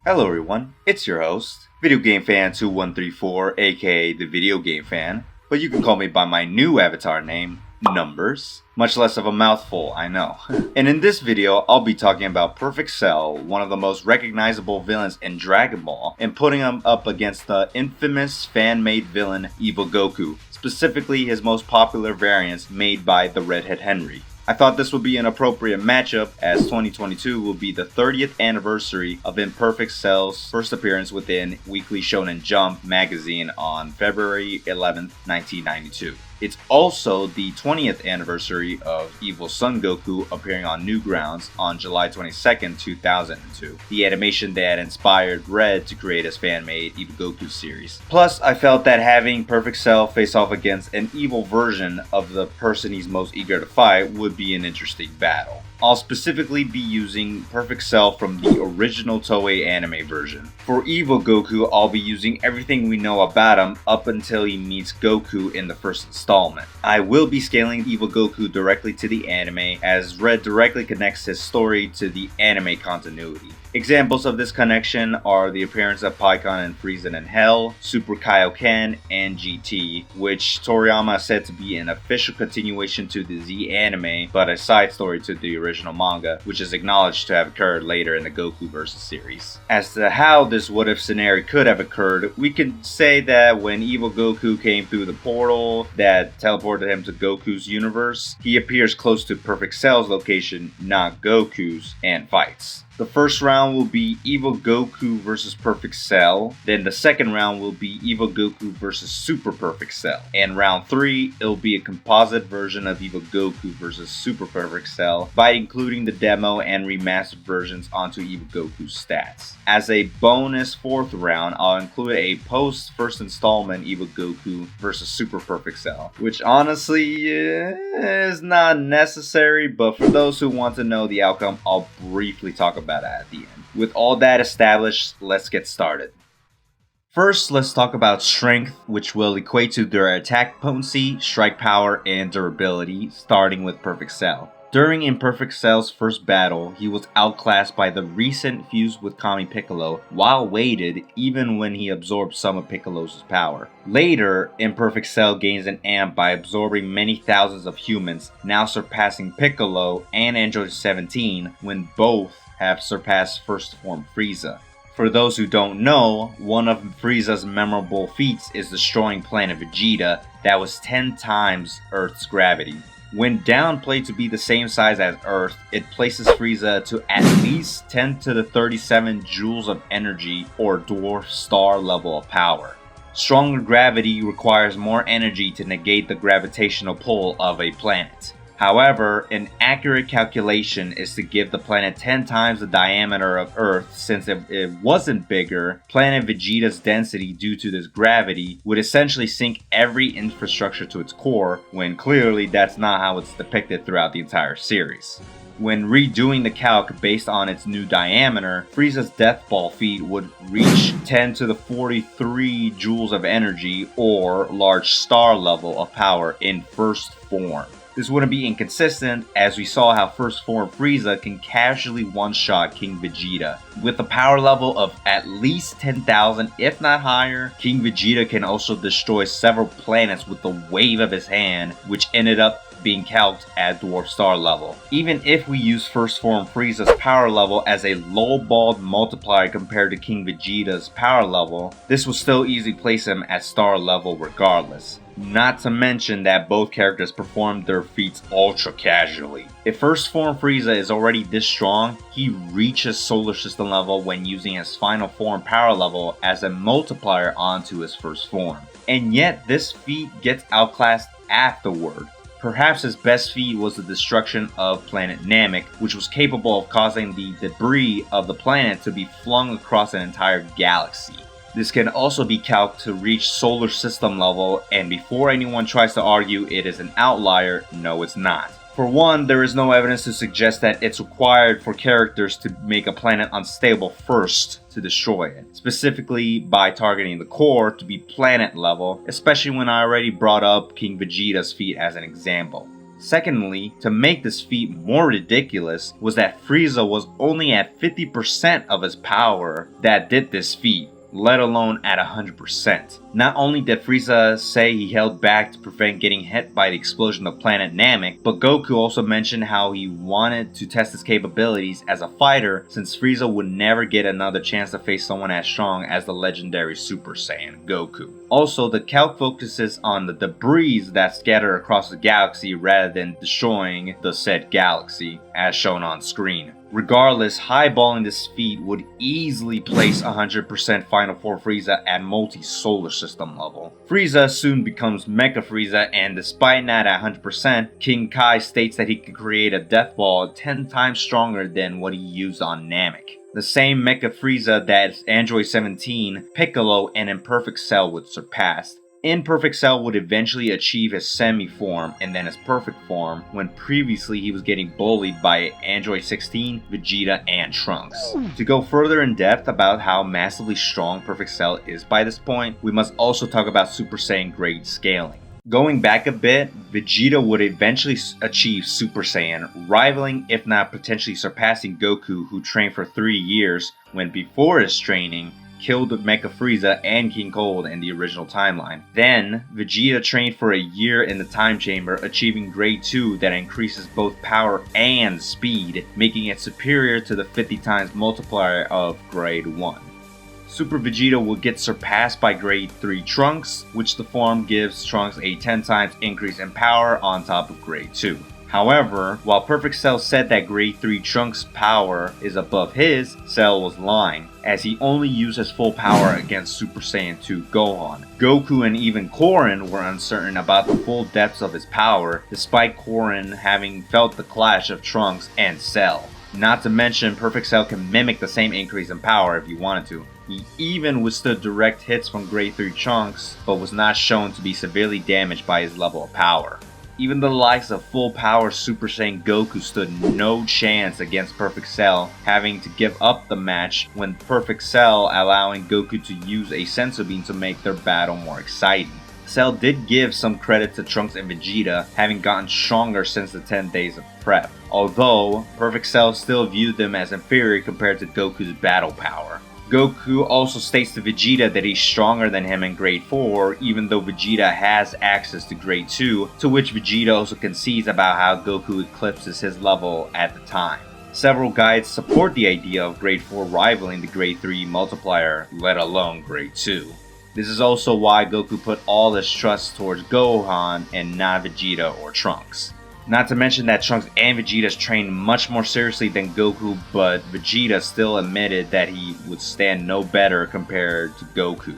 Hello everyone, it's your host, Video Game Fan 2134, aka the Video Game Fan, but you can call me by my new avatar name, Numbers. Much less of a mouthful, I know. And in this video, I'll be talking about Perfect Cell, one of the most recognizable villains in Dragon Ball, and putting him up against the infamous fan-made villain Evil Goku, specifically his most popular variants made by the Redhead Henry. I thought this would be an appropriate matchup as 2022 will be the 30th anniversary of Imperfect Cell's first appearance within Weekly Shonen Jump magazine on February 11th, 1992. It's also the 20th anniversary of Evil Son Goku appearing on Newgrounds on July 22nd, 2002, the animation that inspired Red to create his fan-made Evil Goku series. Plus, I felt that having Perfect Cell face off against an evil version of the person he's most eager to fight would be an interesting battle. I'll specifically be using Perfect Cell from the original Toei anime version. For Evil Goku, I'll be using everything we know about him up until he meets Goku in the first installment. I will be scaling Evil Goku directly to the anime, as Red directly connects his story to the anime continuity. Examples of this connection are the appearance of Pikkon and Frieza in Hell, Super Kaioken, and GT, which Toriyama said to be an official continuation to the Z anime, but a side story to the original manga, which is acknowledged to have occurred later in the Goku Versus series. As to how this what-if scenario could have occurred, we can say that when Evil Goku came through the portal that teleported him to Goku's universe, he appears close to Perfect Cell's location, not Goku's, and fights. The first round will be Evil Goku versus Perfect Cell, then the second round will be Evil Goku versus Super Perfect Cell, and round 3 it'll be a composite version of Evil Goku versus Super Perfect Cell by including the demo and remastered versions onto Evil Goku's stats. As a bonus fourth round, I'll include a post first installment Evil Goku versus Super Perfect Cell, which honestly is not necessary, but for those who want to know the outcome, I'll briefly talk about it at the end. With all that established, let's get started. First, let's talk about strength, which will equate to their attack potency, strike power, and durability, starting with Perfect Cell. During Imperfect Cell's first battle, he was outclassed by the recent fuse with Kami Piccolo, while weighted even when he absorbed some of Piccolo's power. Later, Imperfect Cell gains an amp by absorbing many thousands of humans, now surpassing Piccolo and Android 17 when both have surpassed First Form Frieza. For those who don't know, one of Frieza's memorable feats is destroying planet Vegeta that was 10 times Earth's gravity. When downplayed to be the same size as Earth, it places Frieza to at least 10 to the 37 joules of energy or dwarf star level of power. Stronger gravity requires more energy to negate the gravitational pull of a planet. However, an accurate calculation is to give the planet 10 times the diameter of Earth, since if it wasn't bigger, planet Vegeta's density due to this gravity would essentially sink every infrastructure to its core, when clearly that's not how it's depicted throughout the entire series. When redoing the calc based on its new diameter, Frieza's Death Ball feat would reach 10 to the 43 joules of energy or large star level of power in first form. This wouldn't be inconsistent, as we saw how First Form Frieza can casually one-shot King Vegeta. With a power level of at least 10,000, if not higher, King Vegeta can also destroy several planets with the wave of his hand, which ended up being calced at Dwarf Star level. Even if we use First Form Frieza's power level as a low-balled multiplier compared to King Vegeta's power level, this will still easily place him at star level regardless. Not to mention that both characters perform their feats ultra casually. If First Form Frieza is already this strong, he reaches solar system level when using his final form power level as a multiplier onto his first form. And yet this feat gets outclassed afterward. Perhaps his best feat was the destruction of planet Namek, which was capable of causing the debris of the planet to be flung across an entire galaxy. This can also be calced to reach solar system level, and before anyone tries to argue it is an outlier, no it's not. For one, there is no evidence to suggest that it's required for characters to make a planet unstable first to destroy it, specifically by targeting the core to be planet level, especially when I already brought up King Vegeta's feat as an example. Secondly, to make this feat more ridiculous was that Frieza was only at 50% of his power that did this feat, let alone at 100%. Not only did Frieza say he held back to prevent getting hit by the explosion of planet Namek, but Goku also mentioned how he wanted to test his capabilities as a fighter since Frieza would never get another chance to face someone as strong as the legendary Super Saiyan Goku. Also, the calc focuses on the debris that scatter across the galaxy rather than destroying the said galaxy, as shown on screen. Regardless, highballing this feat would easily place 100% Final Four Frieza at multi-solar system level. Frieza soon becomes Mecha Frieza, and despite not at 100%, King Kai states that he could create a death ball 10 times stronger than what he used on Namek. The same Mecha Frieza that Android 17, Piccolo, and Imperfect Cell would surpass. Imperfect Cell would eventually achieve his semi-form and then his perfect form when previously he was getting bullied by Android 16, Vegeta, and Trunks. To go further in depth about how massively strong Perfect Cell is by this point, we must also talk about Super Saiyan grade scaling. Going back a bit, Vegeta would eventually achieve Super Saiyan, rivaling if not potentially surpassing Goku, who trained for 3 years when before his training killed Mecha Frieza and King Cold in the original timeline. Then, Vegeta trained for a year in the time chamber, achieving grade 2 that increases both power and speed, making it superior to the 50 times multiplier of grade 1. Super Vegeta will get surpassed by grade 3 Trunks, which the form gives Trunks a 10 times increase in power on top of grade 2. However, while Perfect Cell said that grade 3 Trunks' power is above his, Cell was lying, as he only used his full power against Super Saiyan 2 Gohan. Goku and even Korin were uncertain about the full depths of his power, despite Korin having felt the clash of Trunks and Cell. Not to mention, Perfect Cell can mimic the same increase in power if he wanted to. He even withstood direct hits from grade 3 Trunks, but was not shown to be severely damaged by his level of power. Even the likes of full power Super Saiyan Goku stood no chance against Perfect Cell, having to give up the match when Perfect Cell allowing Goku to use a Senzu Bean to make their battle more exciting. Cell did give some credit to Trunks and Vegeta, having gotten stronger since the 10 days of prep, although Perfect Cell still viewed them as inferior compared to Goku's battle power. Goku also states to Vegeta that he's stronger than him in grade 4, even though Vegeta has access to grade 2, to which Vegeta also concedes about how Goku eclipses his level at the time. Several guides support the idea of grade 4 rivaling the grade 3 multiplier, let alone grade 2. This is also why Goku put all his trust towards Gohan and not Vegeta or Trunks. Not to mention that Trunks and Vegeta trained much more seriously than Goku, but Vegeta still admitted that he would stand no better compared to Goku.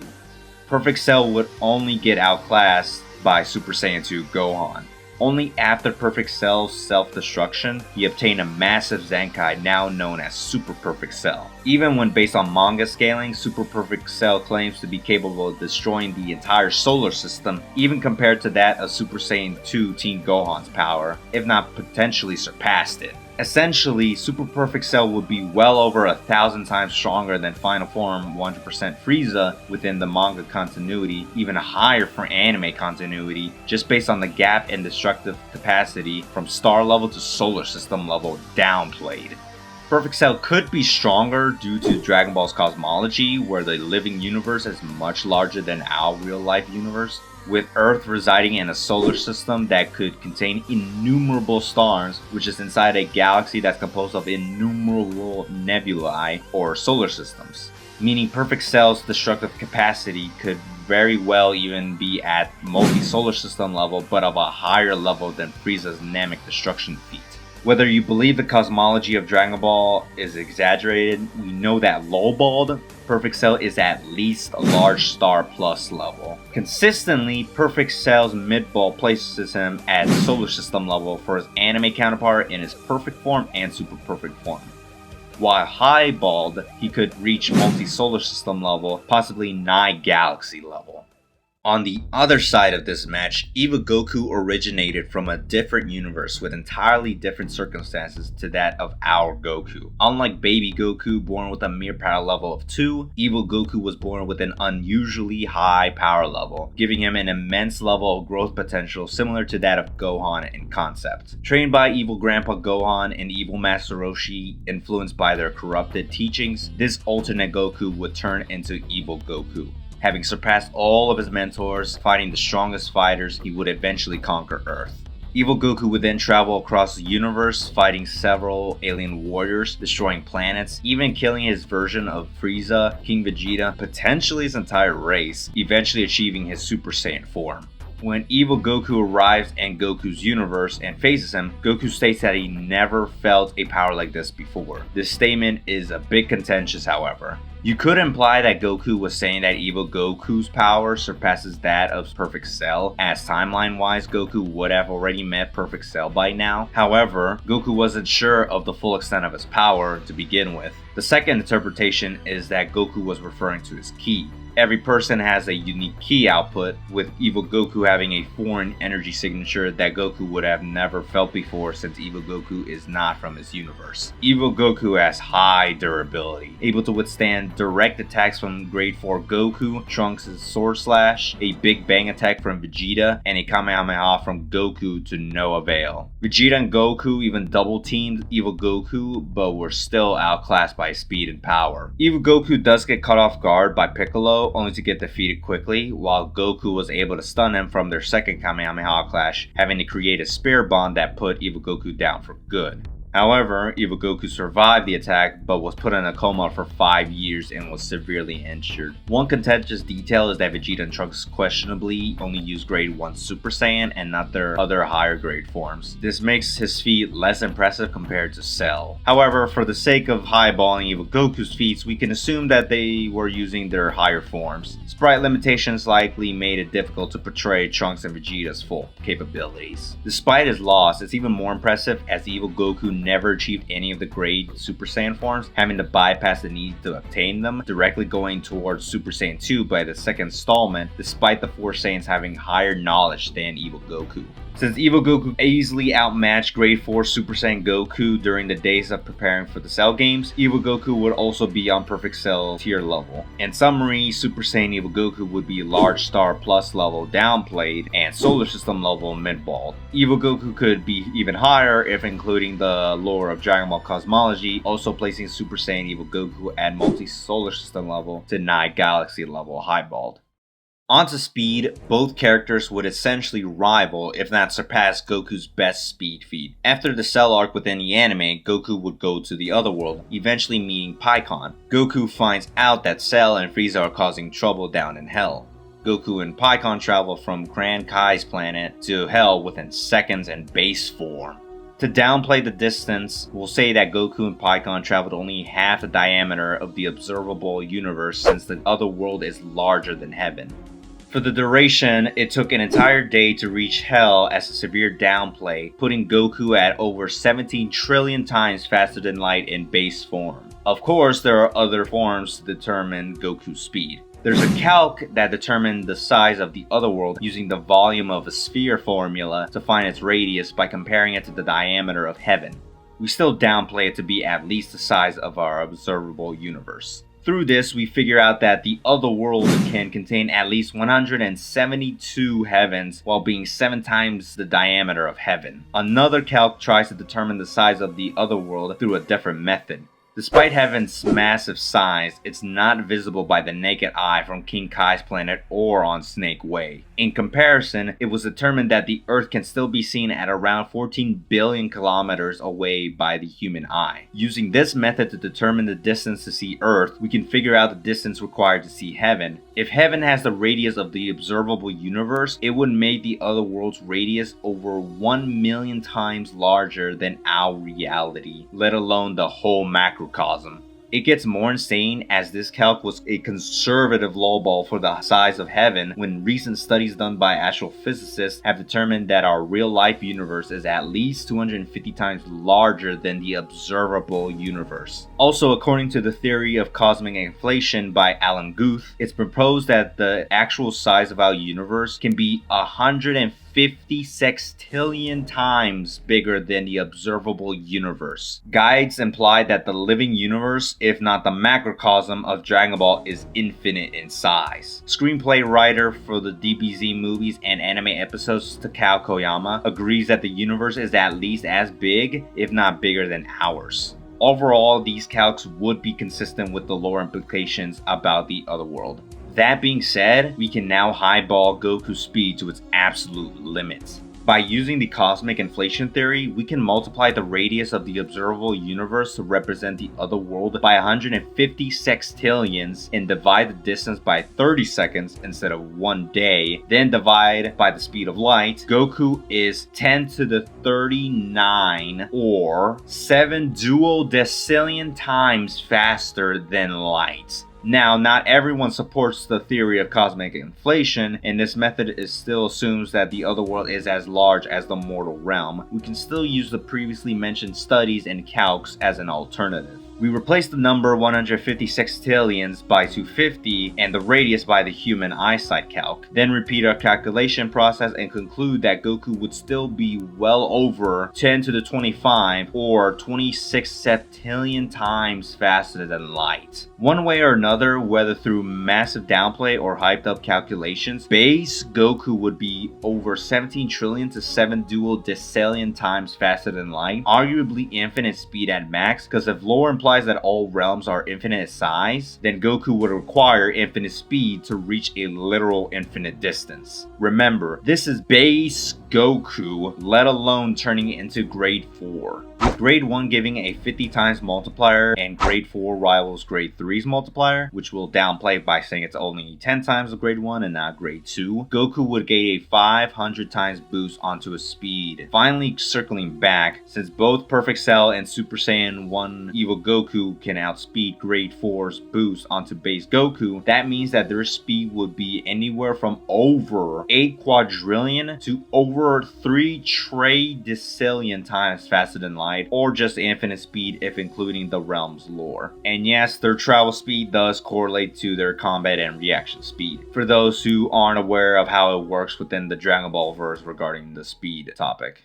Perfect Cell would only get outclassed by Super Saiyan 2 Gohan. Only after Perfect Cell's self-destruction, he obtained a massive Zenkai now known as Super Perfect Cell. Even when based on manga scaling, Super Perfect Cell claims to be capable of destroying the entire solar system, even compared to that of Super Saiyan 2 Teen Gohan's power, if not potentially surpassed it. Essentially, Super Perfect Cell would be well over 1,000 times stronger than Final Form 100% Frieza within the manga continuity, even higher for anime continuity, just based on the gap in destructive capacity from star level to solar system level downplayed. Perfect Cell could be stronger due to Dragon Ball's cosmology, where the living universe is much larger than our real-life universe, with Earth residing in a solar system that could contain innumerable stars, which is inside a galaxy that's composed of innumerable nebulae or solar systems. Meaning Perfect Cell's destructive capacity could very well even be at multi-solar system level, but of a higher level than Frieza's Namek destruction feat. Whether you believe the cosmology of Dragon Ball is exaggerated, we know that lowballed, Perfect Cell is at least a large star plus level. Consistently, Perfect Cell's mid-ball places him at solar system level for his anime counterpart in his perfect form and super perfect form. While high-balled, he could reach multi-solar system level, possibly nigh galaxy level. On the other side of this match, Evil Goku originated from a different universe with entirely different circumstances to that of our Goku. Unlike baby Goku, born with a mere power level of 2, Evil Goku was born with an unusually high power level, giving him an immense level of growth potential similar to that of Gohan in concept. Trained by evil Grandpa Gohan and evil Master Roshi, influenced by their corrupted teachings, this alternate Goku would turn into Evil Goku. Having surpassed all of his mentors, fighting the strongest fighters, he would eventually conquer Earth. Evil Goku would then travel across the universe, fighting several alien warriors, destroying planets, even killing his version of Frieza, King Vegeta, potentially his entire race, eventually achieving his Super Saiyan form. When Evil Goku arrives in Goku's universe and faces him, Goku states that he never felt a power like this before. This statement is a bit contentious, however. You could imply that Goku was saying that Evil Goku's power surpasses that of Perfect Cell, as timeline-wise Goku would have already met Perfect Cell by now. However, Goku wasn't sure of the full extent of his power to begin with. The second interpretation is that Goku was referring to his ki. Every person has a unique ki output, with Evil Goku having a foreign energy signature that Goku would have never felt before since Evil Goku is not from his universe. Evil Goku has high durability, able to withstand direct attacks from Grade 4 Goku, Trunks' Sword Slash, a Big Bang attack from Vegeta, and a Kamehameha from Goku to no avail. Vegeta and Goku even double teamed Evil Goku, but were still outclassed by speed and power. Evil Goku does get caught off guard by Piccolo, only to get defeated quickly, while Goku was able to stun him from their second Kamehameha clash, having to create a spirit bond that put Evil Goku down for good. However, Evil Goku survived the attack, but was put in a coma for 5 years and was severely injured. One contentious detail is that Vegeta and Trunks questionably only use Grade 1 Super Saiyan and not their other higher grade forms. This makes his feat less impressive compared to Cell. However, for the sake of highballing Evil Goku's feats, we can assume that they were using their higher forms. Sprite limitations likely made it difficult to portray Trunks and Vegeta's full capabilities. Despite his loss, it's even more impressive as Evil Goku never achieved any of the Grade Super Saiyan forms, having to bypass the need to obtain them, directly going towards Super Saiyan 2 by the second installment, despite the 4 Saiyans having higher knowledge than Evil Goku. Since Evil Goku easily outmatched Grade 4 Super Saiyan Goku during the days of preparing for the Cell games, Evil Goku would also be on Perfect Cell tier level. In summary, Super Saiyan Evil Goku would be Large Star Plus level downplayed and Solar System level mid-balled. Evil Goku could be even higher if including the lore of Dragon Ball cosmology, also placing Super Saiyan Evil Goku at multi-solar system level to Night Galaxy level highballed. Onto speed, both characters would essentially rival, if not surpass, Goku's best speed feat. After the Cell arc within the anime, Goku would go to the other world, eventually meeting Pikkon. Goku finds out that Cell and Frieza are causing trouble down in Hell. Goku and Pikkon travel from Grand Kai's planet to Hell within seconds in base form. To downplay the distance, we'll say that Goku and Pikkon traveled only half the diameter of the observable universe since the other world is larger than Heaven. For the duration, it took an entire day to reach Hell as a severe downplay, putting Goku at over 17 trillion times faster than light in base form. Of course, there are other forms to determine Goku's speed. There's a calc that determined the size of the other world using the volume of a sphere formula to find its radius by comparing it to the diameter of Heaven. We still downplay it to be at least the size of our observable universe. Through this, we figure out that the other world can contain at least 172 heavens while being 7 times the diameter of Heaven. Another calc tries to determine the size of the other world through a different method. Despite Heaven's massive size, it's not visible by the naked eye from King Kai's planet or on Snake Way. In comparison, it was determined that the Earth can still be seen at around 14 billion kilometers away by the human eye. Using this method to determine the distance to see Earth, we can figure out the distance required to see Heaven. If Heaven has the radius of the observable universe, it would make the other world's radius over 1 million times larger than our reality, let alone the whole macrocosm. It gets more insane as this calc was a conservative lowball for the size of heaven when recent studies done by astrophysicists have determined that our real-life universe is at least 250 times larger than the observable universe. Also, according to the theory of cosmic inflation by Alan Guth, it's proposed that the actual size of our universe can be 150 sextillion times bigger than the observable universe. Guides imply that the living universe, if not the macrocosm of Dragon Ball, is infinite in size. Screenplay writer for the DBZ movies and anime episodes Takao Koyama agrees that the universe is at least as big, if not bigger than ours. Overall, these calcs would be consistent with the lore implications about the other world. That being said, we can now highball Goku's speed to its absolute limits. By using the cosmic inflation theory, we can multiply the radius of the observable universe to represent the other world by 150 sextillions and divide the distance by 30 seconds instead of 1 day, then divide by the speed of light. Goku is 10 to the 39 or 7 duodecillion times faster than light. Now, not everyone supports the theory of cosmic inflation, and this method still assumes that the other world is as large as the mortal realm. We can still use the previously mentioned studies and calcs as an alternative. We replace the number 150 sextillions by 250 and the radius by the human eyesight calc. Then repeat our calculation process and conclude that Goku would still be well over 10 to the 25 or 26 septillion times faster than light. One way or another, whether through massive downplay or hyped up calculations, base Goku would be over 17 trillion to 7 duodecillion times faster than light, arguably infinite speed at max, because if lore implies that all realms are infinite size, then Goku would require infinite speed to reach a literal infinite distance. Remember, this is base Goku, let alone turning it into grade 4. With grade 1 giving a 50 times multiplier and grade 4 rivals grade 3's multiplier, which we'll downplay by saying it's only 10 times of grade 1 and not grade 2, Goku would gain a 500 times boost onto his speed. Finally, circling back, since both Perfect Cell and Super Saiyan 1 Evil Goku can outspeed grade 4's boost onto base Goku, that means that their speed would be anywhere from over 8 quadrillion to over 3 trillion times faster than light, or just infinite speed if including the realm's lore. And yes, their travel speed does correlate to their combat and reaction speed, for those who aren't aware of how it works within the Dragon Ball verse regarding the speed topic.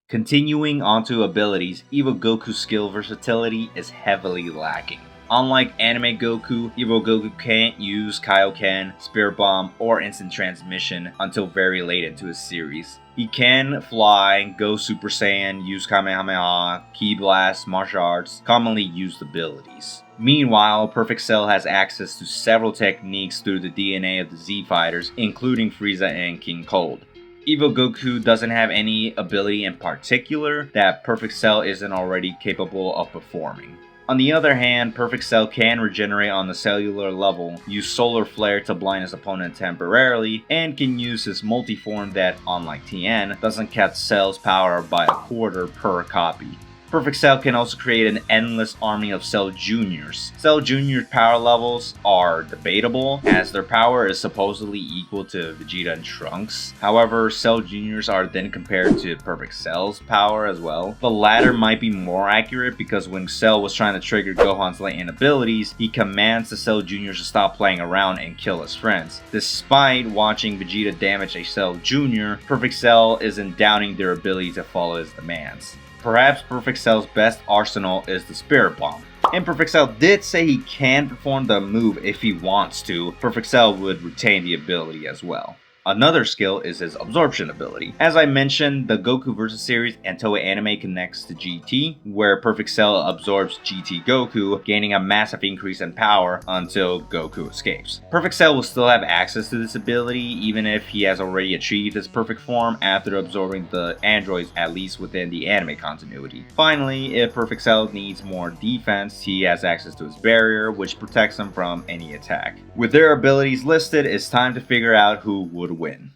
Continuing onto abilities, Evil Goku's skill versatility is heavily lacking. Unlike Anime Goku, Evil Goku can't use Kaioken, Spirit Bomb, or Instant Transmission until very late into his series. He can fly, go Super Saiyan, use Kamehameha, Ki Blast, martial arts, commonly used abilities. Meanwhile, Perfect Cell has access to several techniques through the DNA of the Z Fighters, including Frieza and King Cold. Evil Goku doesn't have any ability in particular that Perfect Cell isn't already capable of performing. On the other hand, Perfect Cell can regenerate on the cellular level, use Solar Flare to blind his opponent temporarily, and can use his multi-form that, unlike Tien, doesn't cap Cell's power by a quarter per copy. Perfect Cell can also create an endless army of Cell Juniors. Cell Juniors' power levels are debatable, as their power is supposedly equal to Vegeta and Trunks. However, Cell Juniors are then compared to Perfect Cell's power as well. The latter might be more accurate because when Cell was trying to trigger Gohan's latent abilities, he commands the Cell Juniors to stop playing around and kill his friends. Despite watching Vegeta damage a Cell Junior, Perfect Cell isn't doubting their ability to follow his demands. Perhaps Perfect Cell's best arsenal is the Spirit Bomb. And Perfect Cell did say he can perform the move if he wants to. Perfect Cell would retain the ability as well. Another skill is his absorption ability. As I mentioned, the Goku Versus series and Toei Anime connects to GT, where Perfect Cell absorbs GT Goku, gaining a massive increase in power until Goku escapes. Perfect Cell will still have access to this ability even if he has already achieved his perfect form after absorbing the androids, at least within the anime continuity. Finally, if Perfect Cell needs more defense, he has access to his barrier, which protects him from any attack. With their abilities listed, it's time to figure out who would win.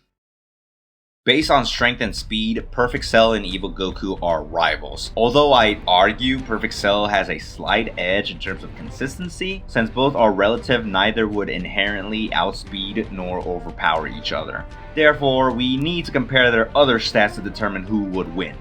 Based on strength and speed, Perfect Cell and Evil Goku are rivals. Although I'd argue Perfect Cell has a slight edge in terms of consistency, since both are relative, neither would inherently outspeed nor overpower each other. Therefore, we need to compare their other stats to determine who would win.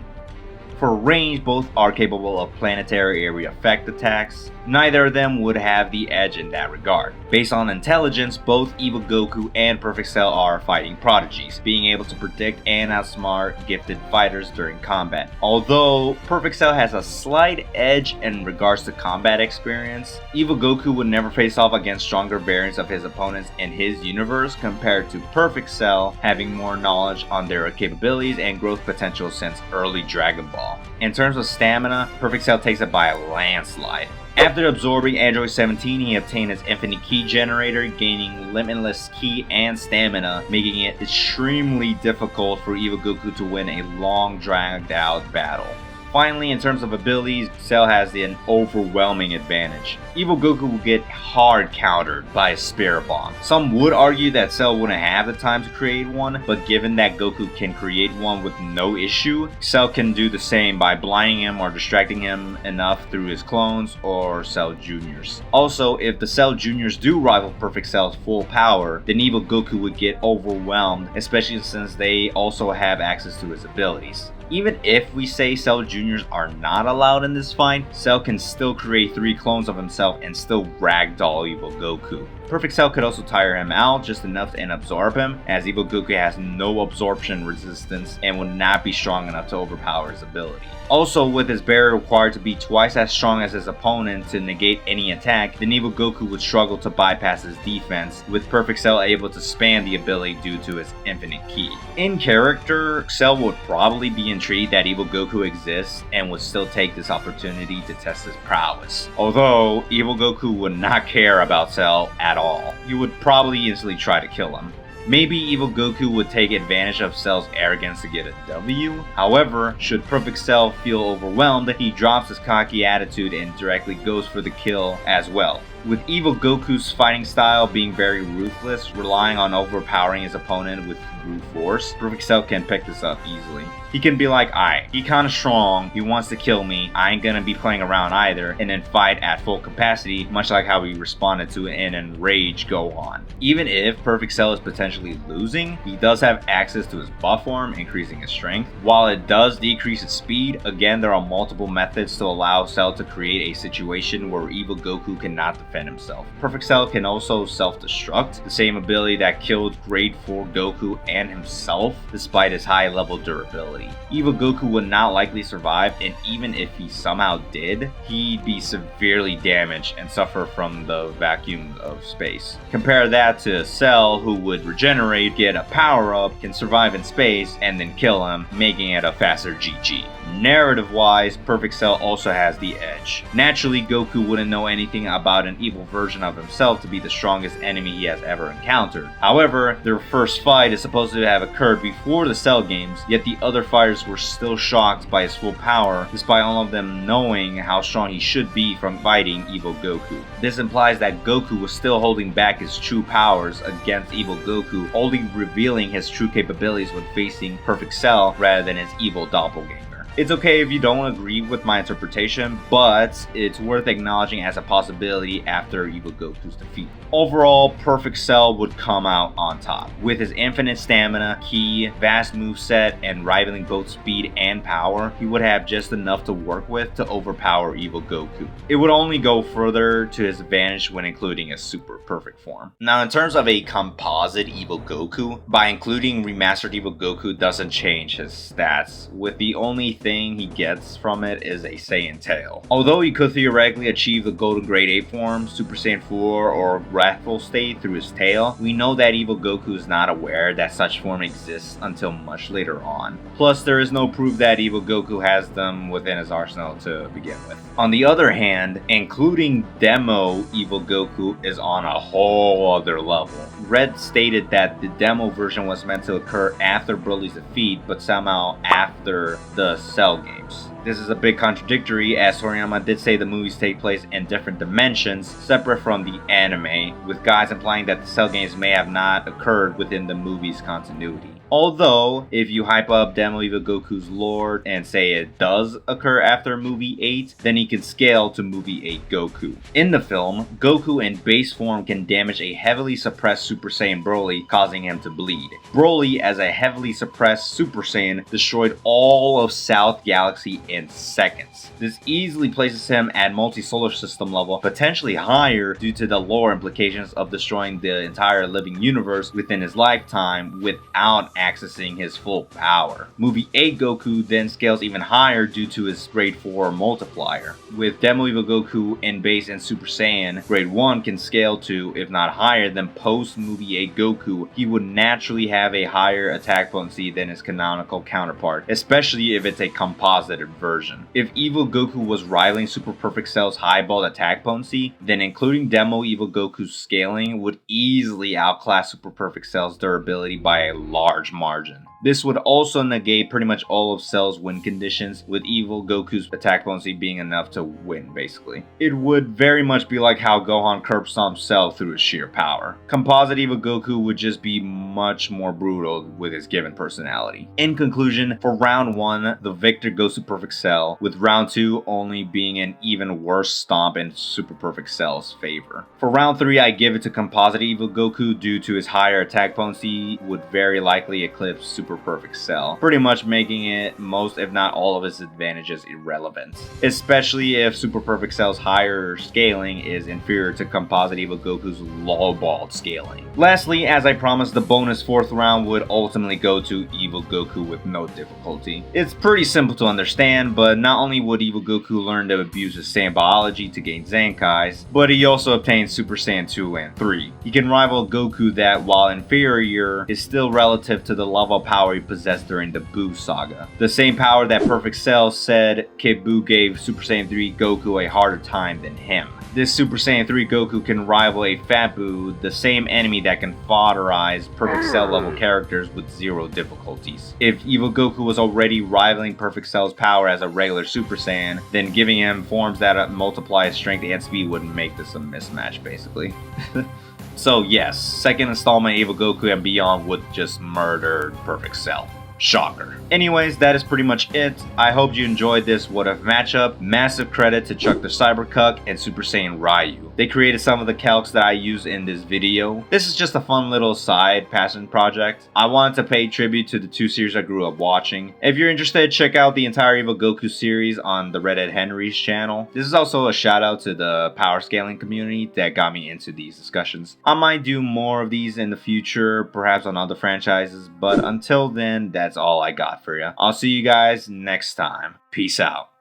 For range, both are capable of planetary area effect attacks. Neither of them would have the edge in that regard. Based on intelligence, both Evil Goku and Perfect Cell are fighting prodigies, being able to predict and outsmart gifted fighters during combat. Although Perfect Cell has a slight edge in regards to combat experience, Evil Goku would never face off against stronger variants of his opponents in his universe compared to Perfect Cell having more knowledge on their capabilities and growth potential since early Dragon Ball. In terms of stamina, Perfect Cell takes it by a landslide. After absorbing Android 17, he obtained his infinite ki generator, gaining limitless ki and stamina, making it extremely difficult for Evil Goku to win a long dragged out battle. Finally, in terms of abilities, Cell has an overwhelming advantage. Evil Goku will get hard countered by a Spirit Bomb. Some would argue that Cell wouldn't have the time to create one, but given that Goku can create one with no issue, Cell can do the same by blinding him or distracting him enough through his clones or Cell Juniors. Also, if the Cell Juniors do rival Perfect Cell's full power, then Evil Goku would get overwhelmed, especially since they also have access to his abilities. Even if we say Cell Juniors are not allowed in this fight, Cell can still create 3 clones of himself and still ragdoll Evil Goku. Perfect Cell could also tire him out just enough and absorb him, as Evil Goku has no absorption resistance and would not be strong enough to overpower his ability. Also, with his barrier required to be twice as strong as his opponent to negate any attack, then Evil Goku would struggle to bypass his defense, with Perfect Cell able to spam the ability due to his infinite ki. In character, Cell would probably be intrigued that Evil Goku exists and would still take this opportunity to test his prowess. Although, Evil Goku would not care about Cell at all. He would probably instantly try to kill him. Maybe Evil Goku would take advantage of Cell's arrogance to get a W. However, should Perfect Cell feel overwhelmed, he drops his cocky attitude and directly goes for the kill as well. With Evil Goku's fighting style being very ruthless, relying on overpowering his opponent with brute force, Perfect Cell can pick this up easily. He can be like, "Aight, he kinda strong, he wants to kill me, I ain't gonna be playing around either," and then fight at full capacity, much like how he responded to it in Enrage Go On. Even if Perfect Cell is potentially losing, he does have access to his buff form, increasing his strength. While it does decrease his speed, again there are multiple methods to allow Cell to create a situation where Evil Goku cannot defend himself. Perfect Cell can also self-destruct, the same ability that killed Grade 4 Goku and himself, despite his high level durability. Evil Goku would not likely survive, and even if he somehow did, he'd be severely damaged and suffer from the vacuum of space. Compare that to Cell, who would regenerate, get a power-up, can survive in space, and then kill him, making it a faster GG. Narrative-wise, Perfect Cell also has the edge. Naturally, Goku wouldn't know anything about an evil version of himself to be the strongest enemy he has ever encountered. However, their first fight is supposed to have occurred before the Cell games, yet the other fighters were still shocked by his full power, despite all of them knowing how strong he should be from fighting Evil Goku. This implies that Goku was still holding back his true powers against Evil Goku, only revealing his true capabilities when facing Perfect Cell rather than his evil doppelganger. It's okay if you don't agree with my interpretation, but it's worth acknowledging as a possibility after Evil Goku's defeat. Overall, Perfect Cell would come out on top. With his infinite stamina, ki, vast moveset, and rivaling both speed and power, he would have just enough to work with to overpower Evil Goku. It would only go further to his advantage when including his super perfect form. Now, in terms of a composite Evil Goku, by including remastered Evil Goku doesn't change his stats, with the only thing he gets from it is a Saiyan tail. Although he could theoretically achieve the Golden Grade 8 form, Super Saiyan 4, or Wrathful State through his tail, we know that Evil Goku is not aware that such form exists until much later on. Plus, there is no proof that Evil Goku has them within his arsenal to begin with. On the other hand, including demo Evil Goku is on a whole other level. Red stated that the demo version was meant to occur after Broly's defeat, but somehow after the Cell games. This is a bit contradictory, as Toriyama did say the movies take place in different dimensions, separate from the anime, with guys implying that the Cell games may have not occurred within the movie's continuity. Although, if you hype up Demo Evil Goku's lore and say it does occur after movie 8, then he can scale to movie 8 Goku. In the film, Goku in base form can damage a heavily suppressed Super Saiyan Broly, causing him to bleed. Broly, as a heavily suppressed Super Saiyan, destroyed all of South Galaxy in seconds. This easily places him at multi-solar system level, potentially higher due to the lore implications of destroying the entire living universe within his lifetime without accessing his full power. Movie 8 Goku then scales even higher due to his grade 4 multiplier. With Demo Evil Goku in base and Super Saiyan, grade 1 can scale to, if not higher than post movie 8 Goku, he would naturally have a higher attack potency than his canonical counterpart, especially if it's a composited version. If Evil Goku was rivaling Super Perfect Cell's highball attack potency, then including Demo Evil Goku's scaling would easily outclass Super Perfect Cell's durability by a large margin. This would also negate pretty much all of Cell's win conditions, with Evil Goku's attack potency being enough to win, basically. It would very much be like how Gohan curb stomped Cell through his sheer power. Composite Evil Goku would just be much more brutal with his given personality. In conclusion, for round 1, the victor goes to Perfect Cell, with round 2 only being an even worse stomp in Super Perfect Cell's favor. For round 3, I give it to Composite Evil Goku due to his higher attack potency would very likely eclipse Super Perfect Cell, pretty much making it most if not all of its advantages irrelevant, especially if Super Perfect Cell's higher scaling is inferior to Composite Evil Goku's lowballed scaling. Lastly, as I promised, the bonus 4th round would ultimately go to Evil Goku with no difficulty. It's pretty simple to understand, but not only would Evil Goku learn to abuse his Saiyan biology to gain Zenkais, but he also obtains Super Saiyan 2 and 3. He can rival Goku that, while inferior, is still relative to the level of power he possessed during the Buu saga. The same power that Perfect Cell said Kid Buu gave Super Saiyan 3 Goku a harder time than him. This Super Saiyan 3 Goku can rival a Fat Buu, the same enemy that can fodderize Perfect Cell level characters with zero difficulties. If Evil Goku was already rivaling Perfect Cell's power as a regular Super Saiyan, then giving him forms that multiply his strength and speed would make this a mismatch, basically. So yes, second installment Evil Goku and Beyond would just murder Perfect Cell. Shocker. Anyways, that is pretty much it. I hope you enjoyed this what if matchup. Massive credit to Chuck the Cybercuck and Super Saiyan Ryu. They created some of the calcs that I use in this video. This is just a fun little side passion project. I wanted to pay tribute to the 2 series I grew up watching. If you're interested, check out the entire Evil Goku series on the Redhead Henry's channel. This is also a shout out to the power scaling community that got me into these discussions. I might do more of these in the future, perhaps on other franchises, but until then, that's all I got for you. I'll see you guys next time. Peace out.